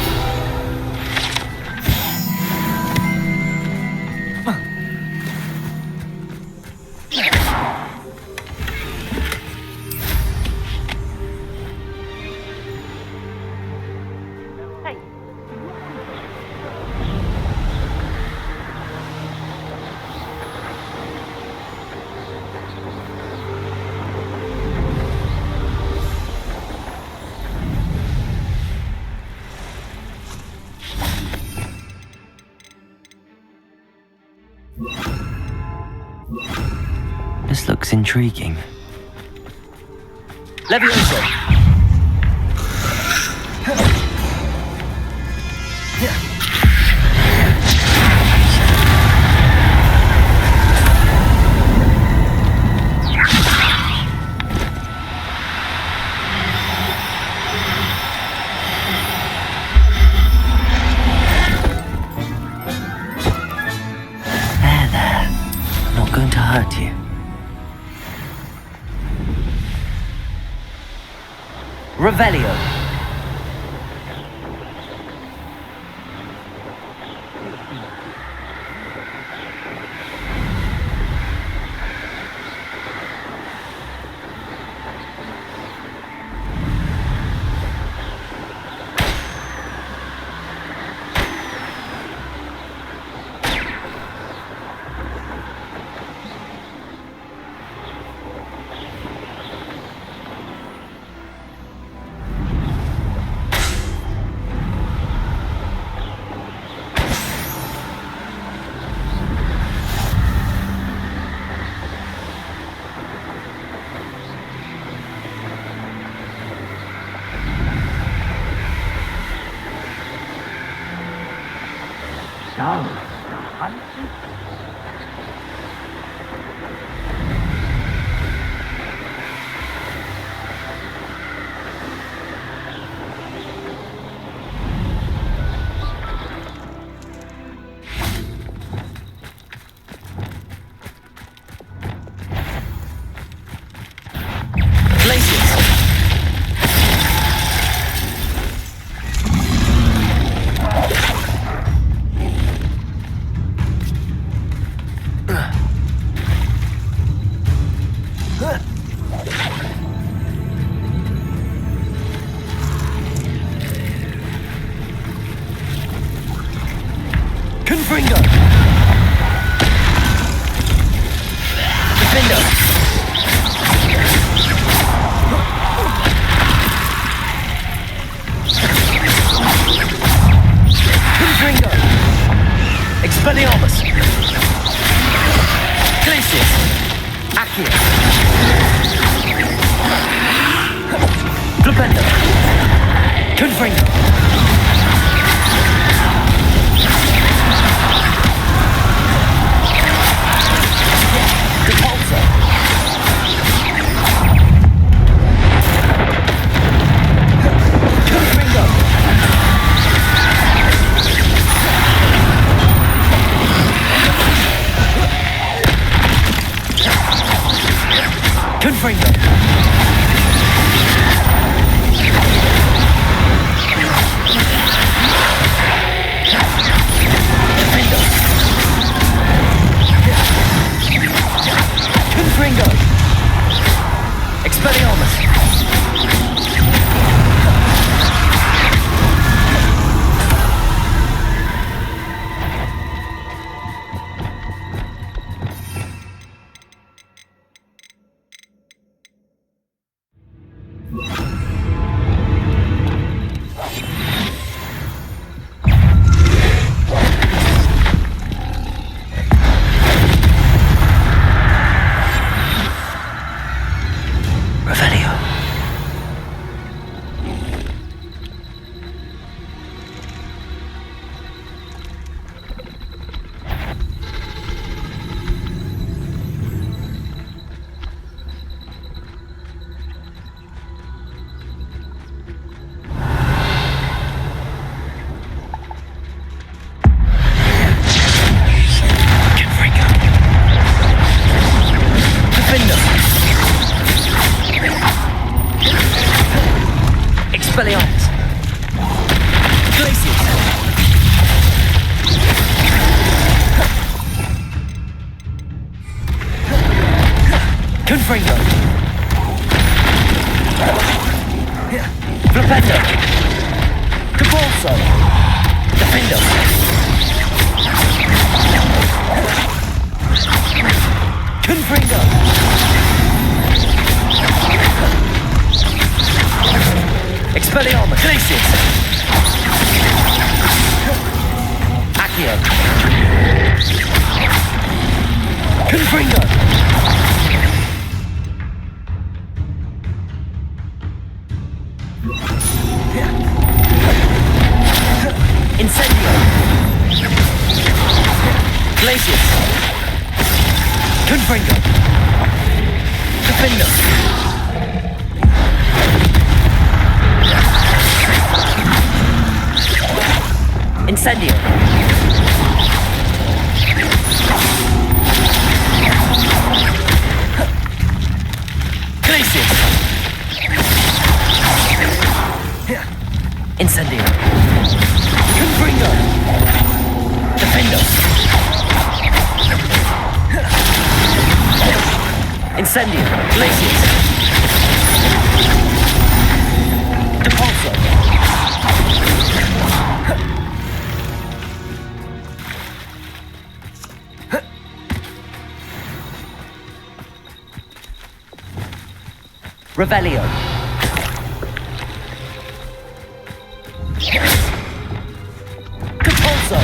This looks intriguing. Levioso! There. I'm not going to hurt you. Revelio. Confringo! Defendo! Confringo! Expelliarmus! Glacius! Accio! Flipendo! Confringo! Confringo! Confringo! Expelliarmus! Confringo. Flipendo. Cabalso. Defendo. Confringo. Expelliarmus. Glacius. Accio. Confringo. Incendio. Glacius. Confringo. Defendo. Incendio. Glacius. Incendio. Confringo. Defendo. Incendio. Glacius. Depulso. Revelio. Depulso.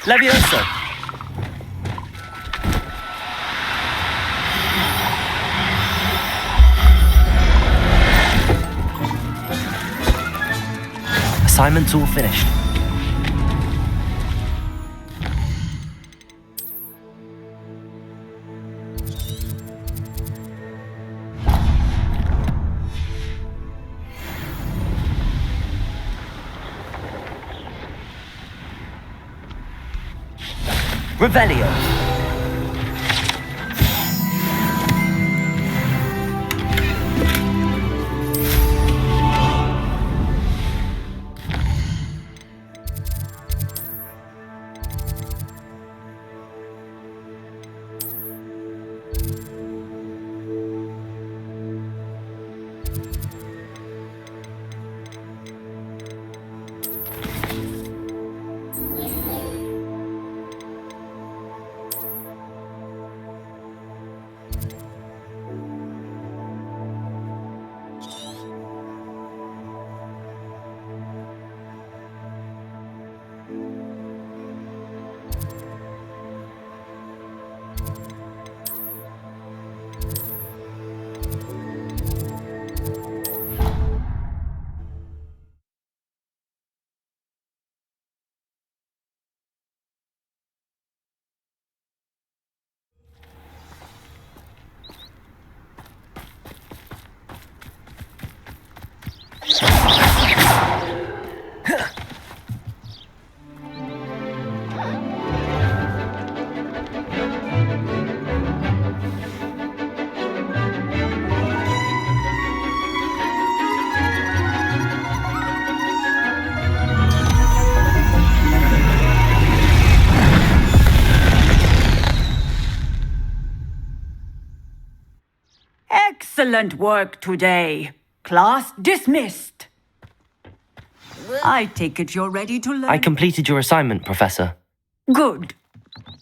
Levioso. Assignment's all finished. Revelio. Excellent work today. Class dismissed. I take it you're ready to learn. I completed your assignment, Professor. Good.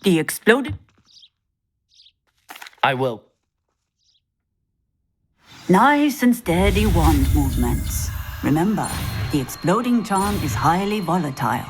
The exploded. I will. Nice and steady wand movements. Remember, the exploding charm is highly volatile.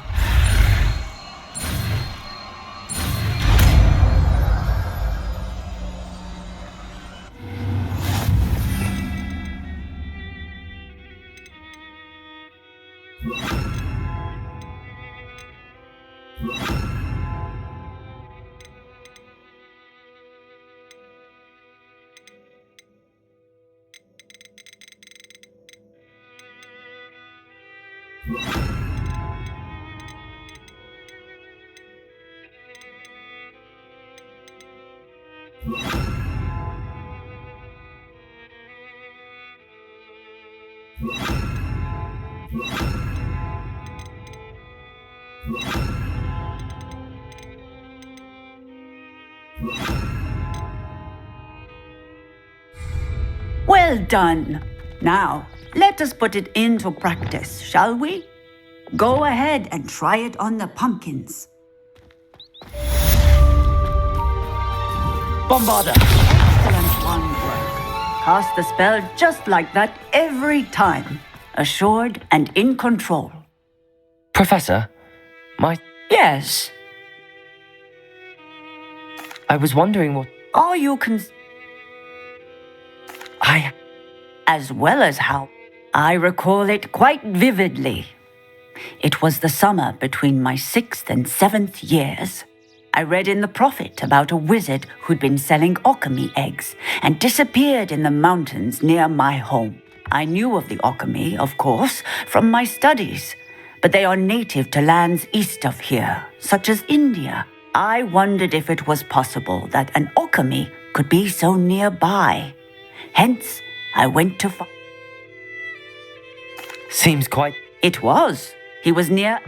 Well done. Now, let us put it into practice, shall we? Go ahead and try it on the pumpkins. Bombarda! Excellent one work. Cast the spell just like that every time. Assured and in control. Professor, Yes. I was wondering what... Are you I... As well as how? I recall it quite vividly. It was the summer between my 6th and 7th years. I read in the Prophet about a wizard who'd been selling alchemy eggs and disappeared in the mountains near my home. I knew of the alchemy, of course, from my studies, but they are native to lands east of here, such as India. I wondered if it was possible that an alchemy could be so nearby. Hence, I went to Seems quite... It was. He was near...